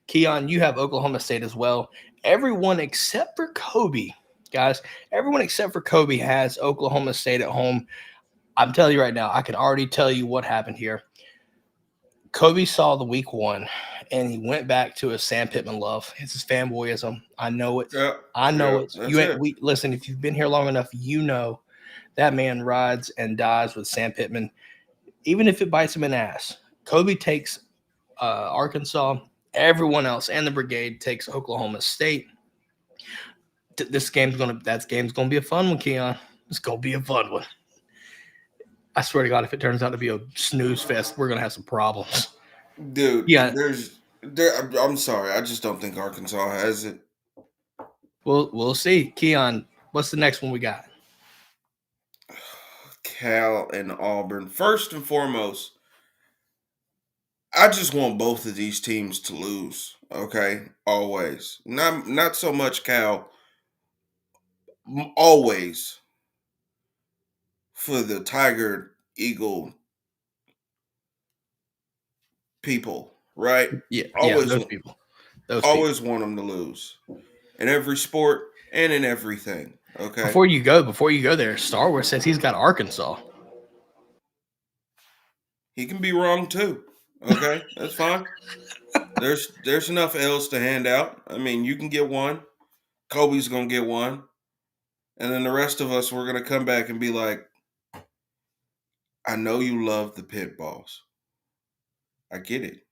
Keon, you have Oklahoma State as well. Everyone except for Kobe, guys, everyone except for Kobe has Oklahoma State at home. I'm telling you right now, I can already tell you what happened here. Kobe saw the week 1, and he went back to his Sam Pittman love. It's his fanboyism. I know it. Yeah, I know it. Listen, if you've been here long enough, you know that man rides and dies with Sam Pittman, even if it bites him in the ass. Kobe takes Arkansas. Everyone else and the brigade takes Oklahoma State. That game's gonna be a fun one, Keon. It's gonna be a fun one. I swear to God, if it turns out to be a snooze fest, we're gonna have some problems. Dude, Yeah. I'm sorry. I just don't think Arkansas has it. We'll see. Keon, what's the next one we got? Cal and Auburn. First and foremost, I just want both of these teams to lose. Okay, always. Not so much Cal. Always for the Tiger Eagle people, right? Yeah, Always people. Always want them to lose in every sport and in everything. Okay. Before you go there, Star Wars says he's got Arkansas. He can be wrong too. Okay, that's fine. There's enough L's to hand out. I mean, you can get one. Kobe's gonna get one, and then the rest of us, we're gonna come back and be like, "I know you love the pit balls. I get it."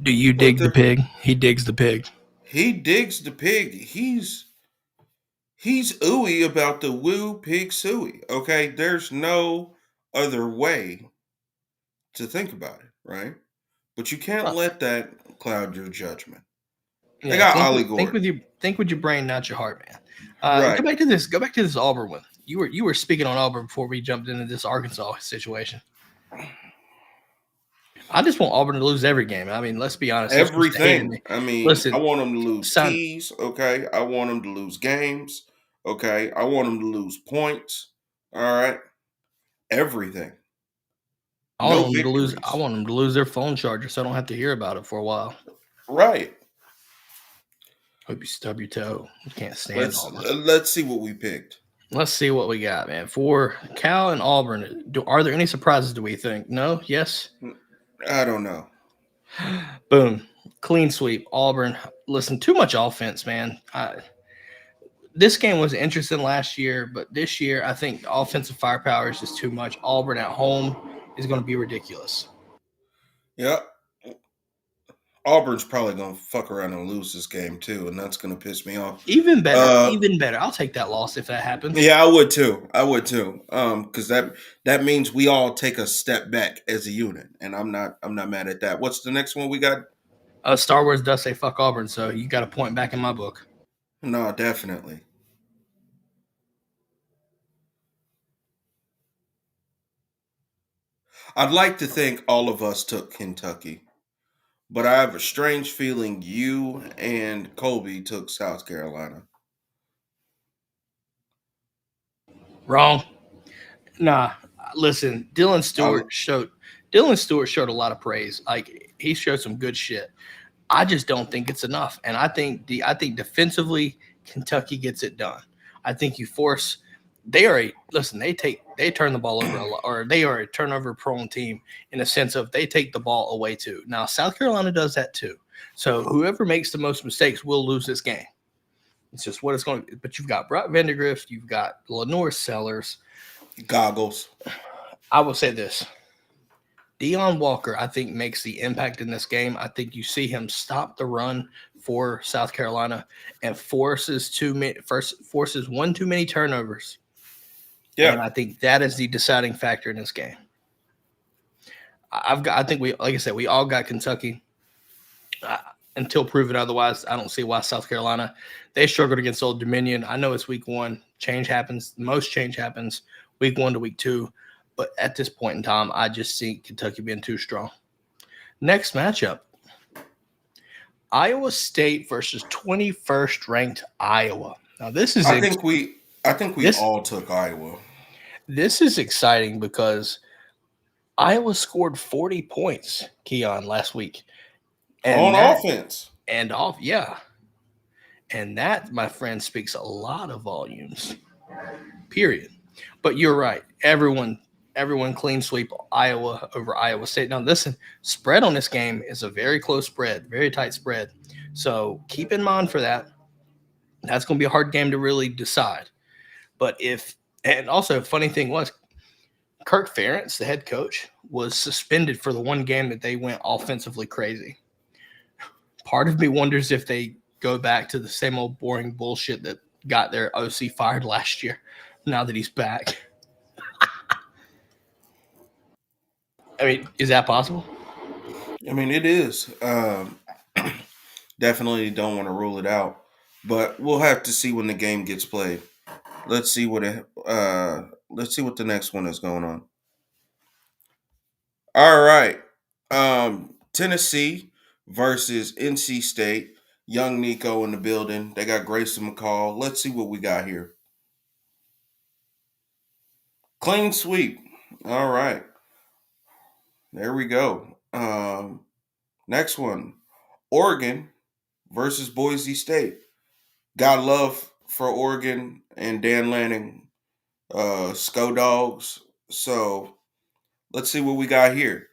Do you dig the pig? He digs the pig. He digs the pig. He's ooey about the woo pig suey. Okay, there's no other way to think about it, right? But you can't let that cloud your judgment. Yeah, they got Ollie Gordon. Think with your brain, not your heart, man. Right. Go back to this Auburn one. You were speaking on Auburn before we jumped into this Arkansas situation. I just want Auburn to lose every game. I mean, let's be honest. Everything. I mean, listen, I want them to lose keys. Okay. I want them to lose games. Okay. I want them to lose points. All right. Everything. I want them to lose their phone charger so I don't have to hear about it for a while. Right. Hope you stub your toe. You can't stand Auburn. Let's see what we picked. Let's see what we got, man. For Cal and Auburn, are there any surprises, do we think? No? Yes? I don't know. Boom. Clean sweep. Auburn. Listen, too much offense, man. This game was interesting last year, but this year I think offensive firepower is just too much. Auburn at home is going to be ridiculous. Yep. Auburn's probably going to fuck around and lose this game too, and that's going to piss me off. Even better. Even better. I'll take that loss if that happens. Yeah, I would too. Because that means we all take a step back as a unit, and I'm not mad at that. What's the next one we got? Star Wars does say fuck Auburn, so you got a point back in my book. No, definitely. I'd like to think all of us took Kentucky, but I have a strange feeling you and Colby took South Carolina. Wrong. Nah. Listen, Dylan Stewart showed a lot of praise. Like, he showed some good shit. I just don't think it's enough. And I think defensively, Kentucky gets it done. I think you force they turn the ball over a lot, or they are a turnover prone team in a sense of they take the ball away too. Now South Carolina does that too. So whoever makes the most mistakes will lose this game. It's just what it's going to. But you've got Brock Vandegrift, you've got Lenore Sellers, Goggles. I will say this. Deion Walker, I think, makes the impact in this game. I think you see him stop the run for South Carolina and forces one too many turnovers. Yeah, and I think that is the deciding factor in this game. We all got Kentucky. Until proven otherwise, I don't see why South Carolina. They struggled against Old Dominion. I know it's week 1. Change happens. Most change happens week 1 to week 2. But at this point in time, I just see Kentucky being too strong. Next matchup. Iowa State versus 21st ranked Iowa. Now this is I think we all took Iowa. This is exciting because Iowa scored 40 points, Keon, last week. On offense. And off, yeah. And that, my friend, speaks a lot of volumes. Period. But you're right. Everyone clean sweep Iowa over Iowa State. Now, listen, spread on this game is a very close spread, very tight spread. So keep in mind for that. That's going to be a hard game to really decide. But and also, funny thing was, Kirk Ferentz, the head coach, was suspended for the one game that they went offensively crazy. Part of me wonders if they go back to the same old boring bullshit that got their OC fired last year now that he's back. I mean, is that possible? I mean, it is. Definitely don't want to rule it out, but we'll have to see when the game gets played. Let's see what the next one is going on. All right. Tennessee versus NC State. Young Nico in the building. They got Grayson McCall. Let's see what we got here. Clean sweep. All right. There we go. Next one. Oregon versus Boise State. Got love for Oregon and Dan Lanning, SCO Dogs. So let's see what we got here.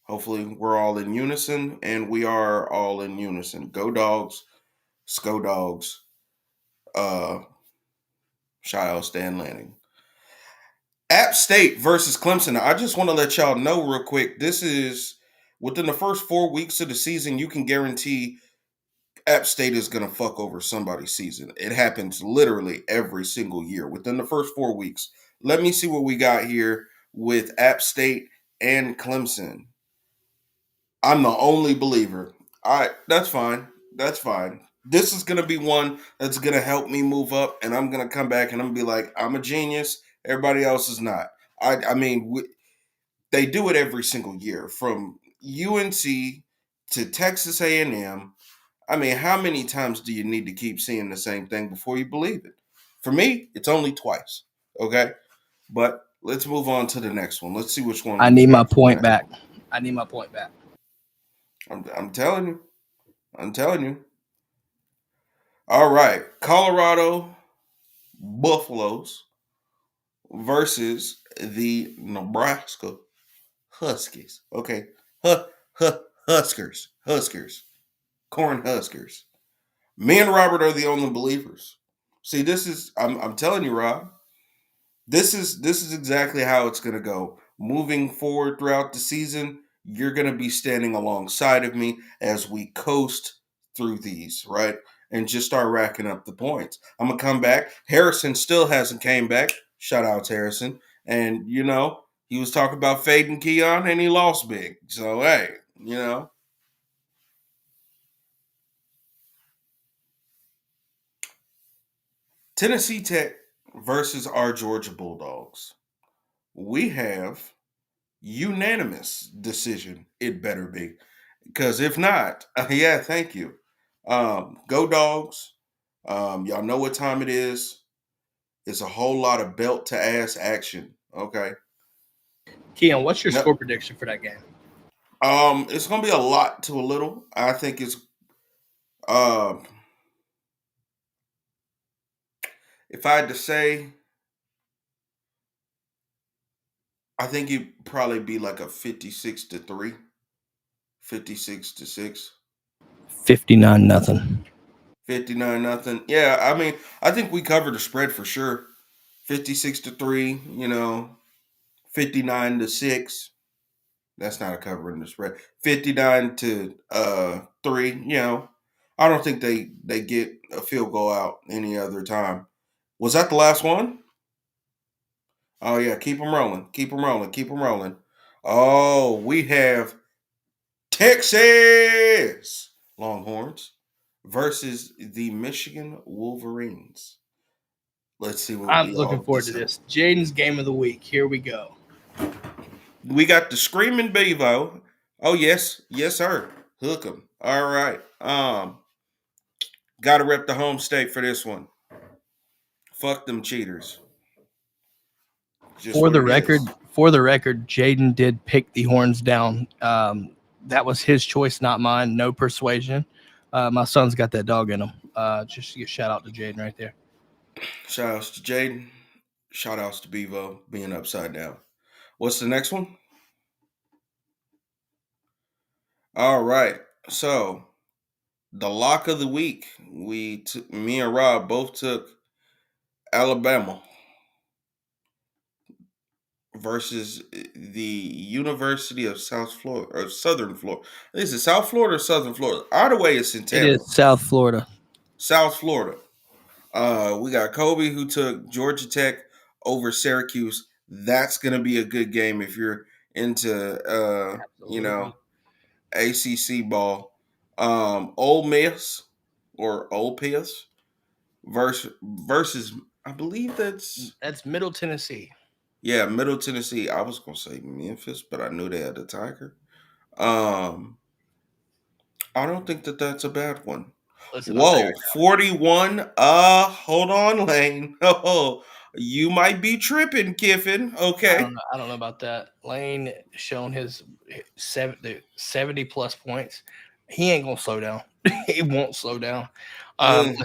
Hopefully we're all in unison, and we are all in unison. Go Dogs, SCO Dogs, shout out Dan Lanning. App State versus Clemson. I just want to let y'all know real quick, this is within the first 4 weeks of the season, you can guarantee App State is going to fuck over somebody's season. It happens literally every single year within the first 4 weeks. Let me see what we got here with App State and Clemson. I'm the only believer. All right, that's fine. That's fine. This is going to be one that's going to help me move up, and I'm going to come back and I'm going to be like, I'm a genius. Everybody else is not. I mean, they do it every single year, from UNC to Texas A&M. I mean, how many times do you need to keep seeing the same thing before you believe it? For me, it's only twice. Okay? But let's move on to the next one. Let's see which one. I need my point back. I'm telling you. I'm telling you. All right. Colorado Buffaloes versus the Nebraska Huskies. Okay. Huskers. Huskers. Corn Huskers. Me and Robert are the only believers. See, this is I'm telling you, Rob, this is exactly how it's gonna go. Moving forward throughout the season, you're gonna be standing alongside of me as we coast through these, right? And just start racking up the points. I'm gonna come back. Harrison still hasn't came back. Shout out to Harrison. And he was talking about fading Keon and he lost big. So hey. Tennessee Tech versus our Georgia Bulldogs. We have unanimous decision. It better be, because if not, yeah, thank you. Go Dogs. Y'all know what time it is. It's a whole lot of belt to ass action. Okay. Keon, what's your No, score prediction for that game? it's gonna be a lot to a little. I think it's um if I had to say, I think it'd probably be like a 56-3, 56-6. 59-0. 59-0. Yeah, I mean, I think we covered the spread for sure. 56-3, 59-6. That's not a covering the spread. 59-3, I don't think they get a field goal out any other time. Was that the last one? Oh yeah, keep them rolling. Keep them rolling. Keep them rolling. Oh, we have Texas Longhorns versus the Michigan Wolverines. Let's see what I'm we looking all forward to decide. this. Jaden's game of the week. Here we go. We got the Screaming Bevo. Oh yes, yes sir. Hook 'em. All right. Got to rep the home state for this one. Fuck them cheaters. Just For what the it record, is. Jaden did pick the horns down. That was his choice, not mine. No persuasion. My son's got that dog in him. Just a shout out to Jaden right there. Shout outs to Jaden. Shout outs to Bevo being upside down. What's the next one? All right. So the lock of the week. Me and Rob both took Alabama versus the University of South Florida or Southern Florida. Is it South Florida or Southern Florida? Either way, it's in It Tampa. is South Florida. South Florida. We got Kobe who took Georgia Tech over Syracuse. That's gonna be a good game if you're into Absolutely. ACC ball. Ole Miss or Ole Miss versus I believe That's Middle Tennessee. Middle Tennessee. I was gonna say Memphis, but I knew they had a Tiger. Um, I don't think that's a bad one. Listen, I'll tell you Whoa, right 41. Hold on, Lane. Oh, you might be tripping, Kiffin. now. Okay. I don't know about that. Lane shown his 70 plus points. He ain't gonna slow down. He won't slow down. Mm,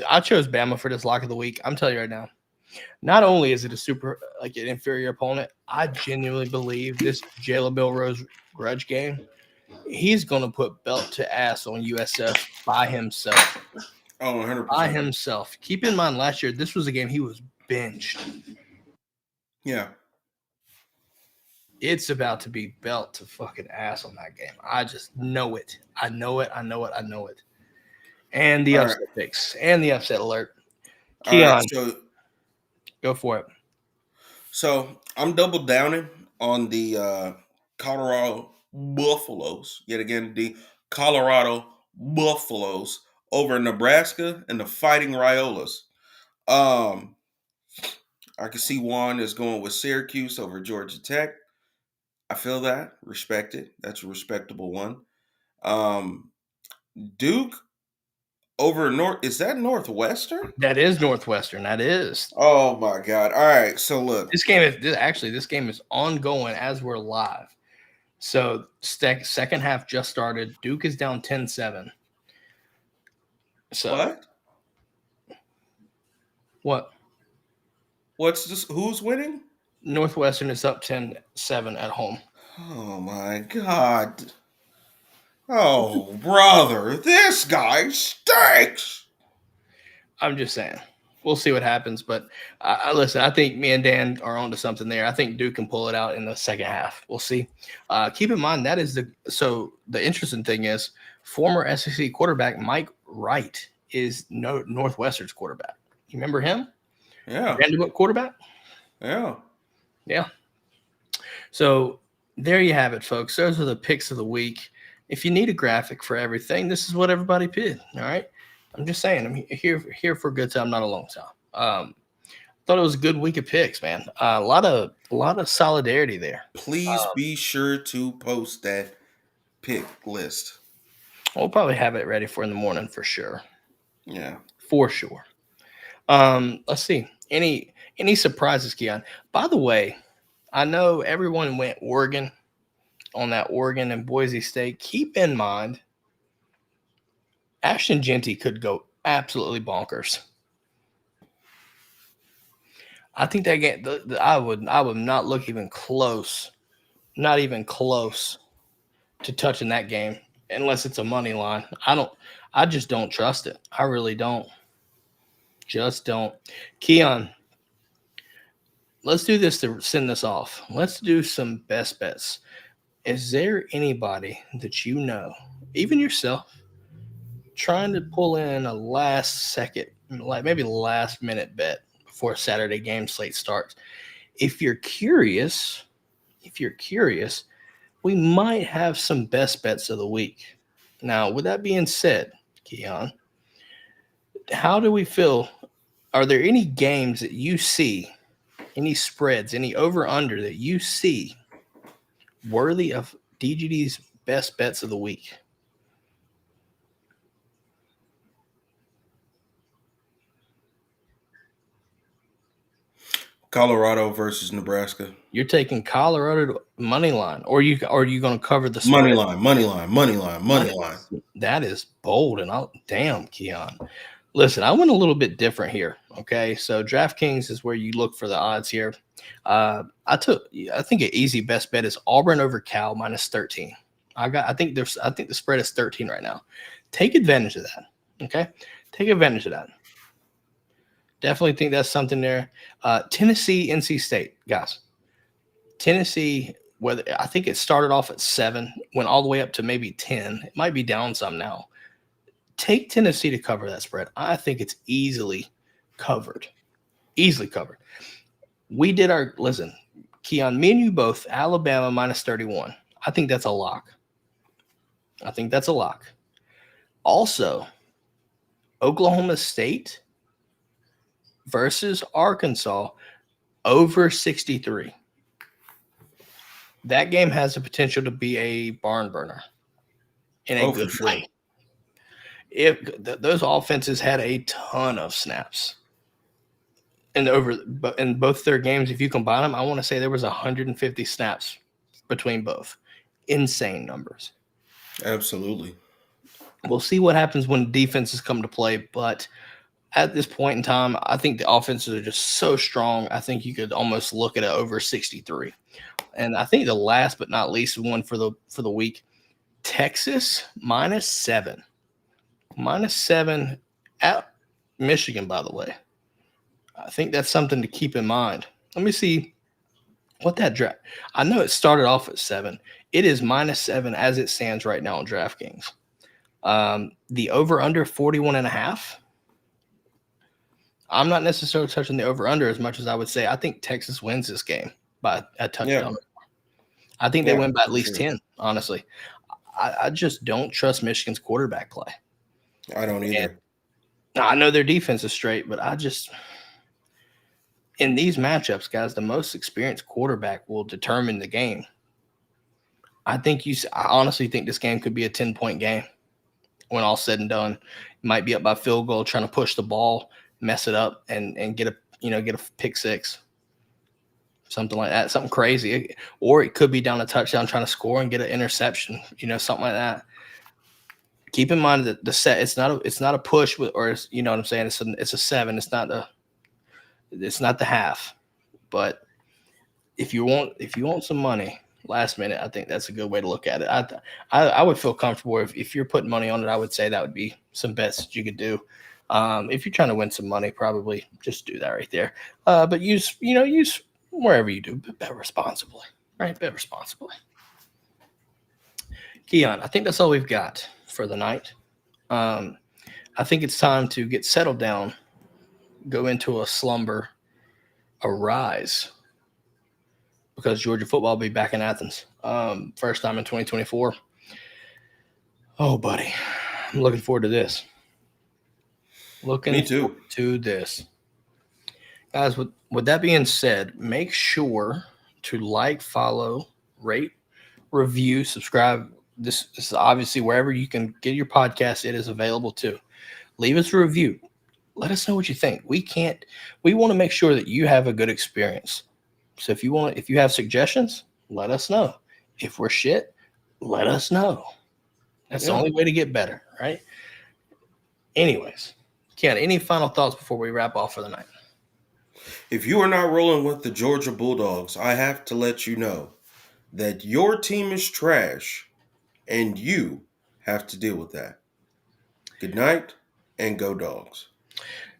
I chose Bama for this lock of the week. I'm telling you right now. Not only is it a super like an inferior opponent, I genuinely believe this Jalen Bill Rose grudge game. He's going to put belt to ass on USF by himself. oh, By 100%. himself. Keep in mind, last year this was a game he was benched. Yeah. It's about to be belt to fucking ass on that game. I just know it. I know it. I know it. I know it. And the All right. upset picks and the upset alert. All right. Keon, go for it. So I'm double downing on the Colorado Buffaloes. Yet again, the Colorado Buffaloes over Nebraska and the Fighting Riolas. Um, I can see Juan is going with Syracuse over Georgia Tech. I feel that. Respect it. That's a respectable one. Um, Duke over North. Is that Northwestern? That is Northwestern. That is. Oh my God. All right. So look. This game is ongoing as we're live. So second half just started. Duke is down 10-7. So what? What's this? Who's winning? Northwestern is up 10-7 at home. Oh my God. Oh, brother, this guy stinks. I'm just saying. We'll see what happens. But listen, I think me and Dan are onto something there. I think Duke can pull it out in the second half. We'll see. Keep in mind that is the interesting thing is former SEC quarterback Mike Wright is Northwestern's quarterback. You remember him? Yeah. Vanderbilt quarterback? Yeah. Yeah. So there you have it, folks. Those are the picks of the week. If you need a graphic for everything, this is what everybody did. All right. I'm just saying, I'm here for a good time, not a long time. Thought it was a good week of picks, man. A lot of solidarity there. Please be sure to post that pick list. We'll probably have it ready for in the morning for sure. Yeah. For sure. Let's see. Any surprises, Keon? By the way, I know everyone went Oregon on that Oregon and Boise State. Keep in mind, Ashton Genty could go absolutely bonkers. I think that game, I would not look even close, not even close to touching that game unless it's a money line. I just don't trust it. I really don't. Just don't. Keon, let's do this to send this off. Let's do some best bets. Is there anybody that you know, even yourself, trying to pull in a last second, like maybe last minute bet before Saturday game slate starts? If you're curious, we might have some best bets of the week. Now, with that being said, Keon, how do we feel? Are there any games that you see, any spreads, any over-under that you see worthy of DGD's best bets of the week? Colorado versus Nebraska. You're taking Colorado money line, or are you going to cover the Money spread? line. That is bold, and damn, Keon. Listen, I went a little bit different here. Okay, so DraftKings is where you look for the odds here. I think an easy best bet is Auburn over Cal -13. I think the spread is 13 right now. Take advantage of that. Okay, take advantage of that. Definitely think that's something there. Tennessee, NC State, guys. Tennessee, I think it started off at 7, went all the way up to maybe 10. It might be down some now. Take Tennessee to cover that spread. I think it's easily covered. Easily covered. We did listen, Keon, me and you both, Alabama -31. I think that's a lock. Also, Oklahoma State versus Arkansas over 63. That game has the potential to be a barn burner in a good way. If those offenses had a ton of snaps in both their games, if you combine them, I want to say there was 150 snaps between both. Insane numbers. Absolutely. We'll see what happens when defenses come to play, but at this point in time, I think the offenses are just so strong. I think you could almost look at it over 63. And I think the last but not least one for the week, Texas -7. -7 at Michigan, by the way. I think that's something to keep in mind. Let me see what that draft. I know it started off at 7. It is -7 as it stands right now on DraftKings. The over-under 41.5. I'm not necessarily touching the over-under as much as I would say I think Texas wins this game by a touchdown. Yeah. I think they win by at least 10, honestly. I just don't trust Michigan's quarterback play. I don't either. And I know their defense is straight, but in these matchups, guys, the most experienced quarterback will determine the game. I honestly think this game could be a 10-point game when all said and done. You might be up by field goal, trying to push the ball, mess it up, and get a pick six, something like that, something crazy. Or it could be down a touchdown, trying to score and get an interception, something like that. keep in mind that the set it's not a push with, or you know what I'm saying. It's a 7. It's not the half. But if you want some money last minute, I think that's a good way to look at it. I would feel comfortable if you're putting money on it. I would say that would be some bets that you could do. If you're trying to win some money, probably just do that right there. But use wherever you do, but bet responsibly, right? Bet responsibly. Keon, I think that's all we've got for the night. I think it's time to get settled down, go into a slumber, arise, because Georgia football will be back in Athens. First time in 2024. Oh, buddy. I'm looking forward to this. Me too. Forward to this. Guys, with that being said, make sure to like, follow, rate, review, subscribe. This is obviously wherever you can get your podcast, it is available too. Leave us a review. Let us know what you think. We want to make sure that you have a good experience. So if you have suggestions, let us know. If we're shit, let us know. That's the only way to get better, right? Anyways, Ken, any final thoughts before we wrap off for the night? If you are not rolling with the Georgia Bulldogs, I have to let you know that your team is trash and you have to deal with that. Good night and go Dogs.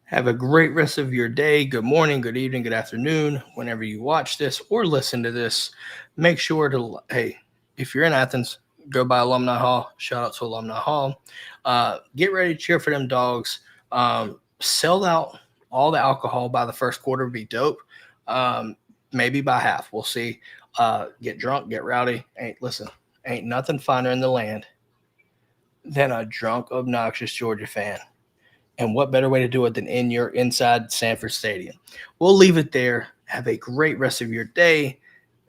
Have a great rest of your day. Good morning, good evening, good afternoon. Whenever you watch this or listen to this, make sure to, hey, if you're in Athens, go by Alumni Hall. Shout out to Alumni Hall. Get ready to cheer for them Dogs. Sell out all the alcohol by the first quarter would be dope. Maybe by half. We'll see. Get drunk, get rowdy. Ain't nothing finer in the land than a drunk, obnoxious Georgia fan. And what better way to do it than inside Sanford Stadium? We'll leave it there. Have a great rest of your day.